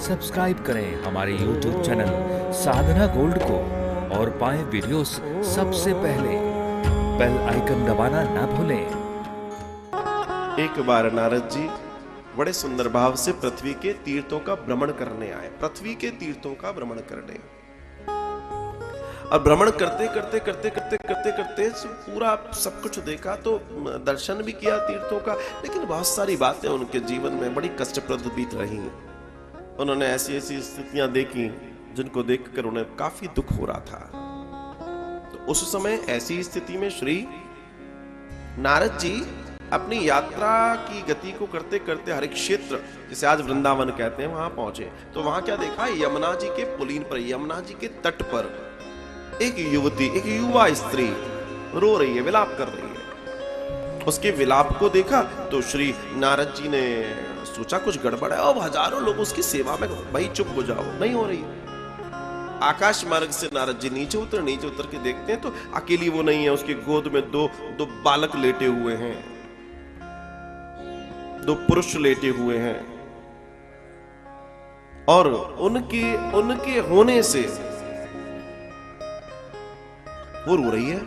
Subscribe करें हमारे YouTube channel साधना gold को और पाएं वीडियोस सबसे पहले। बेल आइकन दबाना ना भूलें। एक बार नारद जी बड़े सुंदर भाव से पृथ्वी के तीर्थों का भ्रमण करने आए। पृथ्वी के तीर्थों का भ्रमण करने, और भ्रमण करते करते करते करते करते करते पूरा सब कुछ देखा, तो दर्शन भी किया तीर्थों का, लेकिन बहुत सारी बातें उनके जीवन में बड़ी कष्टप्रद बीत रही। उन्होंने ऐसी ऐसी स्थितियां देखी जिनको देखकर उन्हें काफी दुख हो रहा था। तो उस समय ऐसी स्थिति में श्री नारद जी अपनी यात्रा की गति को करते करते हर एक क्षेत्र, जिसे आज वृंदावन कहते हैं, वहां पहुंचे। तो वहां क्या देखा? यमुना जी के पुलीन पर, यमुना जी के तट पर एक युवती, एक युवा स्त्री रो रही है, विलाप कर रही है। उसके विलाप को देखा तो श्री नारद जी ने सोचा कुछ गड़बड़ है। अब हजारों लोग उसकी सेवा में, भाई चुप हो जाओ, नहीं हो रही। आकाश मार्ग से नारद जी नीचे उतर के देखते हैं तो अकेली वो नहीं है, उसकी गोद में दो बालक लेटे हुए हैं, दो पुरुष लेटे हुए हैं, और उनके होने से वो रो रही है।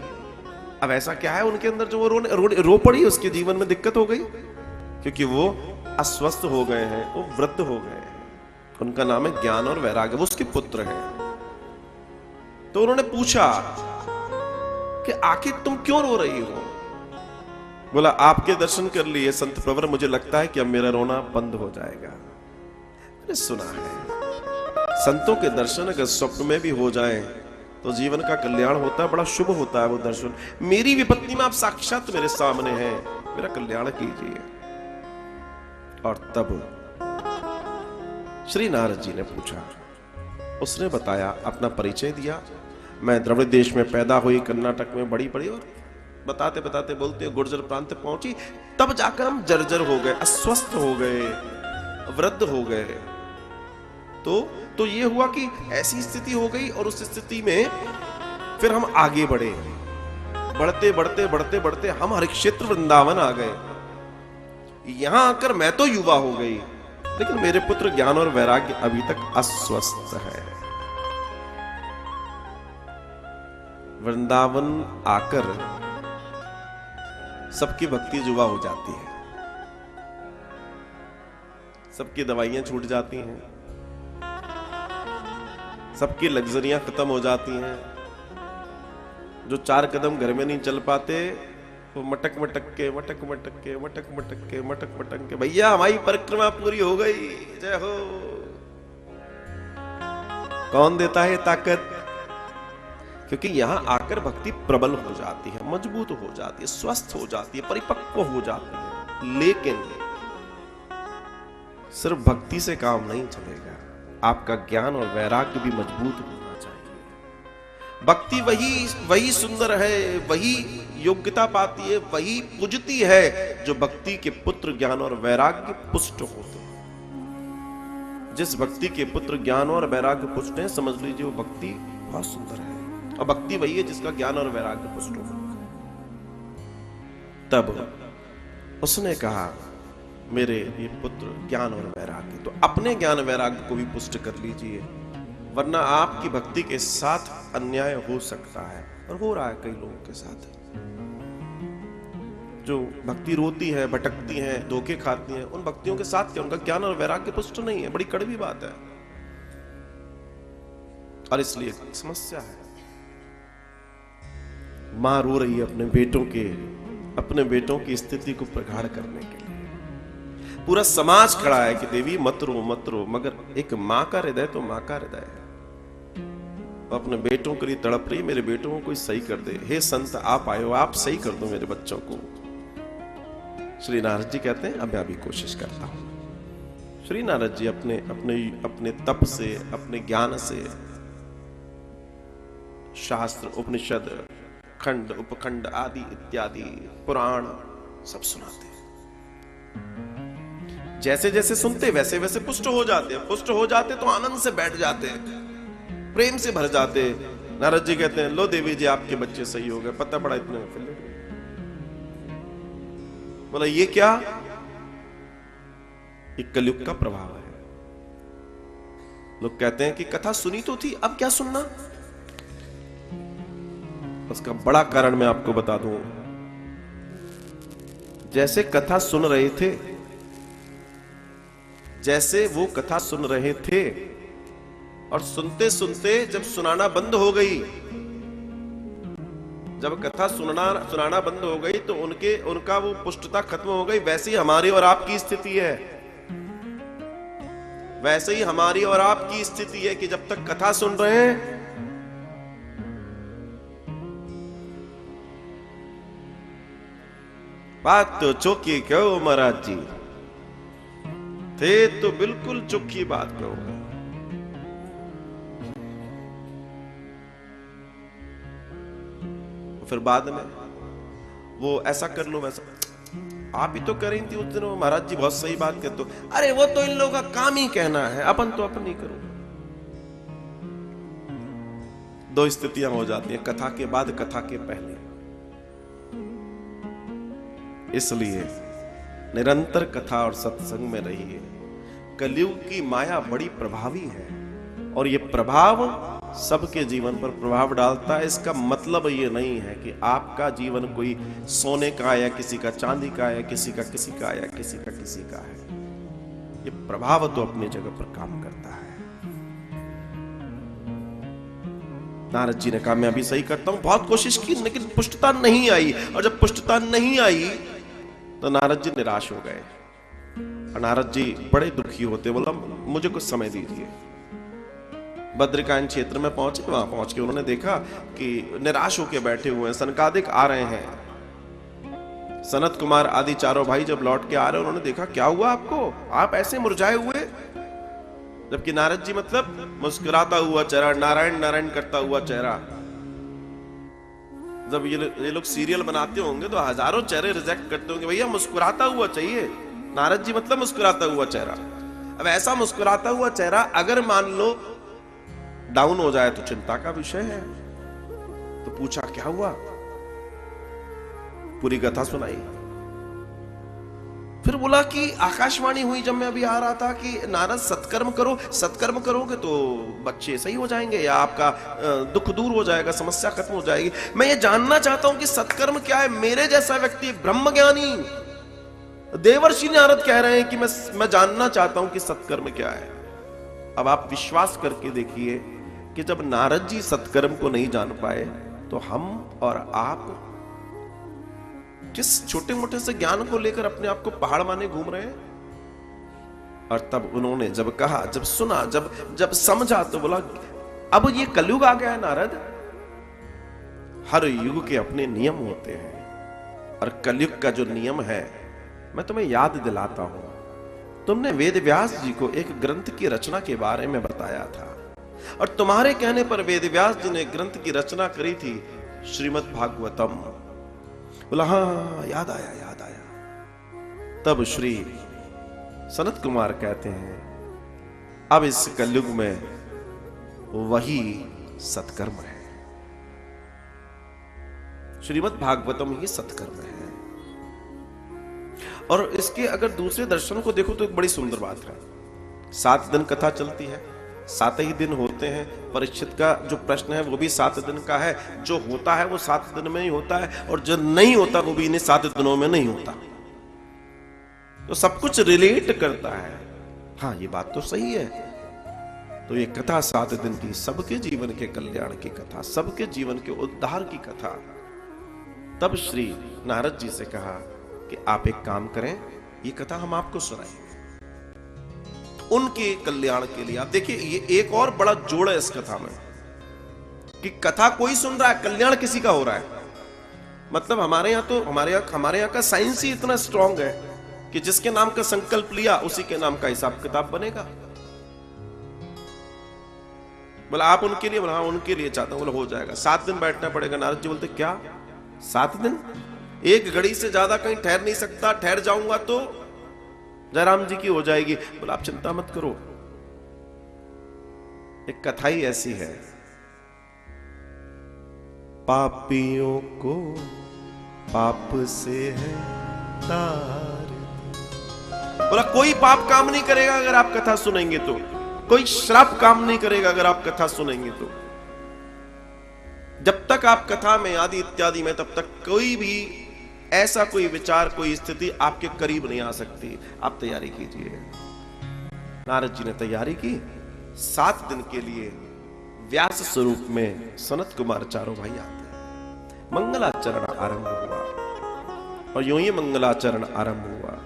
अब ऐसा क्या है उनके अंदर जो वो रो पड़ी? उसके जीवन में दिक्कत हो गई, क्योंकि वो अस्वस्थ हो गए हैं, वो वृद्ध हो गए हैं। उनका नाम है ज्ञान और वैराग्य, वो उसके पुत्र हैं। तो उन्होंने पूछा कि आखिर तुम क्यों रो रही हो? बोला, आपके दर्शन कर लिए संत प्रवर, मुझे लगता है कि अब मेरा रोना बंद हो जाएगा। मैंने सुना है संतों के दर्शन अगर स्वप्न में भी हो जाएं तो जीवन का कल्याण होता है, बड़ा शुभ होता है वो दर्शन। मेरी विपत्ति में आप साक्षात मेरे सामने हैं, मेरा कल्याण कीजिए। और तब श्री नारद जी ने पूछा, उसने बताया, अपना परिचय दिया। मैं द्रविड़ देश में पैदा हुई, कर्नाटक में बड़ी बड़ी, और बताते बताते बोलते गुर्जर प्रांत पहुंची। तब जाकर हम जर्जर हो गए, अस्वस्थ हो गए, वृद्ध हो गए। तो ये हुआ कि ऐसी स्थिति हो गई, और उस स्थिति में फिर हम आगे बढ़े, बढ़ते बढ़ते बढ़ते बढ़ते हम हर क्षेत्र वृंदावन आ गए। यहां आकर मैं तो युवा हो गई, लेकिन मेरे पुत्र ज्ञान और वैराग्य अभी तक अस्वस्थ है। वृंदावन आकर सबकी भक्ति युवा हो जाती है, सबकी दवाइयां छूट जाती हैं, सबकी लग्जरियां खत्म हो जाती हैं। जो 4 कदम घर में नहीं चल पाते, वो मटक मटक के भैया हमारी परिक्रमा पूरी हो गई, जय हो। कौन देता है ताकत? क्योंकि यहां आकर भक्ति प्रबल हो जाती है, मजबूत हो जाती है, स्वस्थ हो जाती है, परिपक्व हो जाती है। लेकिन सिर्फ भक्ति से काम नहीं चलेगा, आपका ज्ञान और वैराग्य भी मजबूत होना चाहिए। भक्ति वही सुंदर है, वही योग्यता पाती है, वही पूजती है जो भक्ति के पुत्र ज्ञान और वैराग्य पुष्ट होते हैं। जिस भक्ति के पुत्र ज्ञान और वैराग्य पुष्ट हैं, समझ लीजिए वो भक्ति बहुत सुंदर है। और भक्ति वही है जिसका ज्ञान और वैराग्य पुष्ट हो। तब उसने कहा, मेरे ये पुत्र ज्ञान और वैराग्य, तो अपने ज्ञान वैराग्य को भी पुष्ट कर लीजिए, वरना आपकी भक्ति के साथ अन्याय हो सकता है, और हो रहा है कई लोगों के साथ। जो भक्ति रोती है, भटकती है, धोखे खाती है, उन भक्तियों के साथ क्या, उनका ज्ञान और वैराग्य पुष्ट नहीं है। बड़ी कड़वी बात है, और इसलिए समस्या है। मां रो रही है अपने बेटों की स्थिति को प्रगाढ़ करने के लिए। पूरा समाज खड़ा है कि देवी मत रो, मगर एक मां का हृदय तो मां का हृदय है। अपने बेटों के लिए तड़प रही, मेरे बेटों को कोई सही कर दे, हे संत आप आए हो, आप सही कर दो मेरे बच्चों को। श्री नारद जी कहते हैं, अब मैं भी कोशिश करता हूं। श्री नारद जी अपने तप से, अपने ज्ञान से शास्त्र, उपनिषद, खंड, उपखंड आदि इत्यादि पुराण सब सुनाते हैं। जैसे जैसे सुनते वैसे वैसे पुष्ट हो जाते हैं। पुष्ट हो जाते तो आनंद से बैठ जाते हैं, प्रेम से भर जाते हैं। नारद जी कहते हैं, लो देवी जी आपके बच्चे सही हो गए। पता पड़ा इतने, बोला ये क्या? ये कलयुग का प्रभाव है। लोग कहते हैं कि कथा सुनी तो थी, अब क्या सुनना। उसका बड़ा कारण मैं आपको बता दूं। जैसे कथा सुन रहे थे, जैसे वो कथा सुन रहे थे, और सुनते सुनते जब सुनाना बंद हो गई, जब कथा सुनाना बंद हो गई तो उनका वो पुष्टता खत्म हो गई। वैसे ही हमारी और आपकी स्थिति है, वैसे ही हमारी और आपकी स्थिति है कि जब तक कथा सुन रहे हैं, बात तो चौकी कहो महाराज जी, थे तो बिल्कुल चौकी बात कहो। फिर बाद में वो ऐसा कर लो, वैसा, आप ही तो कर रही थी उस दिन, महाराज जी बहुत सही बात कहते हो। अरे वो तो इन लोगों का काम ही कहना है, अपन तो अपन नहीं करो। दो स्थितियां हो जाती हैं, कथा के बाद, कथा के पहले। इसलिए निरंतर कथा और सत्संग में रहिए। कलयुग की माया बड़ी प्रभावी है, और ये प्रभाव सबके जीवन पर प्रभाव डालता है। इसका मतलब ये नहीं है कि आपका जीवन कोई सोने का या किसी का चांदी का या किसी का या किसी का है। ये प्रभाव तो अपनी जगह पर काम करता है। नारद जी ने कहा मैं अभी सही करता हूं, बहुत कोशिश की लेकिन पुष्टता नहीं आई, और जब पुष्टता नहीं आई तो नारद जी निराश हो गए। और नारद जी बड़े दुखी होते, बोला मुझे कुछ समय दीजिए। बद्रिकायन क्षेत्र में पहुंचे, वहां पहुंच के उन्होंने देखा कि निराश होकर बैठे हुए हैं। सनकादिक आ रहे हैं, सनत कुमार आदि चारों भाई जब लौट के आ रहे हैं, उन्होंने देखा क्या हुआ आपको, आप ऐसे मुरझाए हुए। जबकि नारद जी मतलब मुस्कुराता हुआ चेहरा, नारायण नारायण करता हुआ चेहरा। जब ये लोग सीरियल बनाते होंगे तो हजारों चेहरे रिजेक्ट करते होंगे, भैया मुस्कुराता हुआ चाहिए। नारद जी मतलब मुस्कुराता हुआ चेहरा। अब ऐसा मुस्कुराता हुआ चेहरा अगर मान लो डाउन हो जाए तो चिंता का विषय है। तो पूछा क्या हुआ, पूरी कथा सुनाई। फिर बोला कि आकाशवाणी हुई जब मैं अभी आ रहा था कि नारद सत्कर्म करो, सत्कर्म करोगे तो बच्चे सही हो जाएंगे या आपका दुख दूर हो जाएगा, समस्या खत्म हो जाएगी। मैं ये जानना चाहता हूं कि सत्कर्म क्या है। मेरे जैसा व्यक्ति, ब्रह्मज्ञानी देवर्षि नारद कह रहे हैं कि मैं जानना चाहता हूं कि सत्कर्म क्या है। अब आप विश्वास करके देखिए कि जब नारद जी सत्कर्म को नहीं जान पाए तो हम और आप किस छोटे मोटे से ज्ञान को लेकर अपने आप को पहाड़ माने घूम रहे हैं। और तब उन्होंने जब कहा, जब सुना, जब समझा तो बोला अब ये कलयुग आ गया है नारद। हर युग के अपने नियम होते हैं, और कलयुग का जो नियम है मैं तुम्हें याद दिलाता हूं। तुमने वेद व्यास जी को एक ग्रंथ की रचना के बारे में बताया था, और तुम्हारे कहने पर वेद व्यास जी ने ग्रंथ की रचना करी थी, श्रीमद् भागवतम। बोला हाँ याद आया, याद आया। तब श्री सनत कुमार कहते हैं अब इस कलयुग में वही सत्कर्म है, श्रीमद् भागवतम ही सत्कर्म है। और इसके अगर दूसरे दर्शनों को देखो तो एक बड़ी सुंदर बात है। 7 दिन कथा चलती है, 7 ही दिन होते हैं। परीक्षित का जो प्रश्न है वो भी 7 दिन का है। जो होता है वो 7 दिन में ही होता है, और जो नहीं होता वो भी इन्हीं 7 दिनों में नहीं होता। तो सब कुछ रिलेट करता है। हाँ ये बात तो सही है। तो ये कथा 7 दिन की, सबके जीवन के कल्याण की कथा, सबके जीवन के उद्धार की कथा। तब श्री नारद जी से कहा कि आप एक काम करें, ये कथा हम आपको सुनाएंगे उनके कल्याण के लिए। आप देखिए ये एक और बड़ा जोड़ है इस कथा में कि कथा कोई सुन रहा है, कल्याण किसी का हो रहा है। मतलब हमारे यहाँ का साइंस ही इतना स्ट्रांग है कि जिसके नाम का संकल्प लिया उसी के नाम का हिसाब किताब बनेगा। बोला आप उनके लिए, बोला हाँ उनके लिए चाहता हूं। बोला हो जाएगा, 7 दिन बैठना पड़ेगा। नारद जी बोलते क्या 7 दिन? एक घड़ी से ज्यादा कहीं ठहर नहीं सकता, ठहर जाऊंगा तो जयराम जी की हो जाएगी। बोला आप चिंता मत करो, एक कथा ही ऐसी है, पापियों को पाप से है तार। बोला कोई पाप काम नहीं करेगा अगर आप कथा सुनेंगे तो। कोई श्राप काम नहीं करेगा अगर आप कथा सुनेंगे तो। जब तक आप कथा में आदि इत्यादि में, तब तक कोई भी ऐसा कोई विचार, कोई स्थिति आपके करीब नहीं आ सकती। आप तैयारी कीजिए। नारद जी ने तैयारी की। 7 दिन के लिए व्यास स्वरूप में सनत कुमार चारों भाई आते हैं। मंगलाचरण आरंभ हुआ और यूं ही मंगलाचरण आरंभ हुआ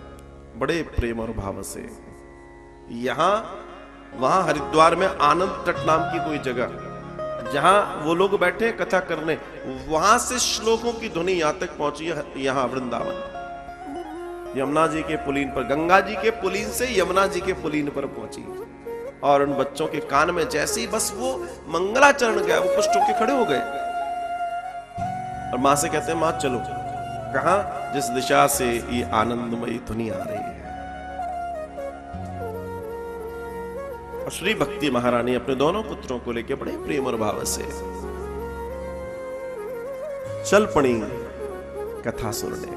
बड़े प्रेम और भाव से। यहां वहां हरिद्वार में आनंद तट नाम की कोई जगह, जहां वो लोग बैठे कथा करने, वहां से श्लोकों की ध्वनि यहां तक पहुंची है। यहां वृंदावन यमुना जी के पुलीन पर, गंगा जी के पुलीन से यमुना जी के पुलीन पर पहुंची। और उन बच्चों के कान में जैसे ही बस वो मंगलाचरण गया, वो पुष्ट होके खड़े हो गए और मां से कहते हैं, मां चलो। कहां? जिस दिशा से ये आनंदमयी ध्वनि आ रही है। और श्री भक्ति महारानी अपने दोनों पुत्रों को लेकर बड़े प्रेम और भाव से चल पड़ी कथा सुनने।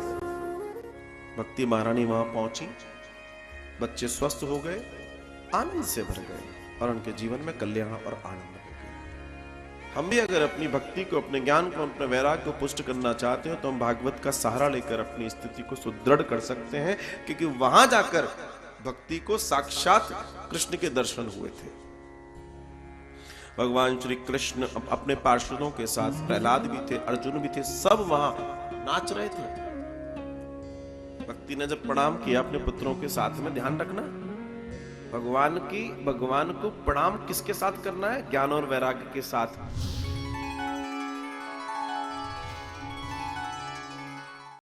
भक्ति महारानी वहां पहुंची, बच्चे स्वस्थ हो गए, आनंद से भर गए और उनके जीवन में कल्याण और आनंद हो गया। हम भी अगर अपनी भक्ति को, अपने ज्ञान को, अपने वैराग्य को पुष्ट करना चाहते हो तो हम भागवत का सहारा लेकर अपनी स्थिति को सुदृढ़ कर सकते हैं, क्योंकि वहां जाकर भक्ति को साक्षात कृष्ण के दर्शन हुए थे। भगवान श्री कृष्ण अपने पार्षदों के साथ, प्रहलाद भी थे, अर्जुन भी थे, सब वहां नाच रहे थे। भक्ति ने जब प्रणाम किया अपने पुत्रों के साथ में, ध्यान रखना भगवान को प्रणाम किसके साथ करना है? ज्ञान और वैराग्य के साथ।